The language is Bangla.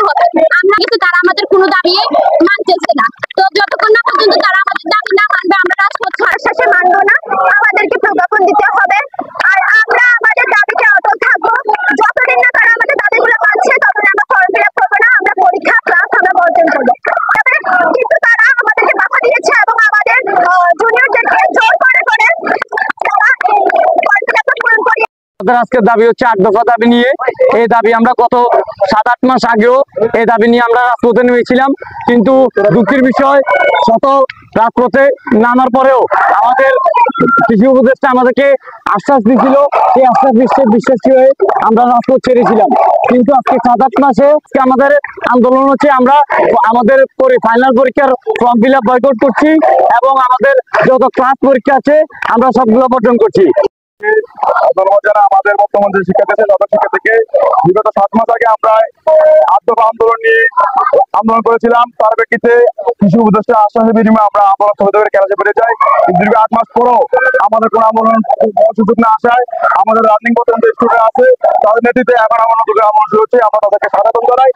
হবে। আমরা কিন্তু তারা আমাদের কোনো দাবি মানতেছে না। তো যতক্ষণ না পর্যন্ত তারা আমাদের দাবি না মানবে আমরা রাজপথ শেষে মানবো না, আমাদেরকে প্রজ্ঞাপন দিতে হবে। আর আমরা আমাদের দাবিতে অটল থাকবো। যতদিন না তারা আমাদের দাবিগুলো মানছে ততদিন আমরা ফর্ম ফিল আপ করবো না, আমরা পরীক্ষা ক্লাস আমরা বর্জন করবো। তবে কিন্তু তারা আমাদেরকে বাধা দিয়েছে এবং আমাদের জুনিয়রদেরকে জোর করে আজকের দাবি হচ্ছে 8 দফা দাবি নিয়ে। এই দাবি আমরা গত 7-8 মাস আগেও এই দাবি নিয়ে আমরা রাজপথে নেমেছিলাম, কিন্তু দুঃখের বিষয় শত রাজপথে নামার পরেও আমাদের কৃষি উপদেষ্টা আমাদেরকে আশ্বাস দিয়েছিল, সেই আশ্বাস বিশ্বাসী হয়ে আমরা রাজপথ ছেড়েছিলাম। কিন্তু আজকে 7-8 মাসে আমাদের আন্দোলন হচ্ছে, আমরা আমাদের ফাইনাল পরীক্ষার ফর্ম ফিল আপ বয়কট করছি এবং আমাদের যত ক্লাস পরীক্ষা আছে আমরা সবগুলো বর্জন করছি। যারা আমাদের বর্তমান যে শিক্ষার্থী আছে তাদের শিক্ষার্থীকে বিগত 7 মাস আগে আমরা 8 দফা আন্দোলন নিয়ে আন্দোলন করেছিলাম। তার প্রেক্ষিতে কৃষি উপদেষ্টা আশ্বাসের বিনিময়ে আমরা আন্দোলন স্থগিত করে ক্যালাসে বেড়ে যাই। দীর্ঘ 8 মাস পরও আমাদের কোনো আন্দোলন সুযোগ না আসায় আমাদের রানিং পর্যন্ত স্টুডেন্ট আছে, তাদের নেতৃত্বে এখন আমার নতুন আন্দোলন শুরু হচ্ছে। আমরা তাদেরকে স্বাগত জানাই।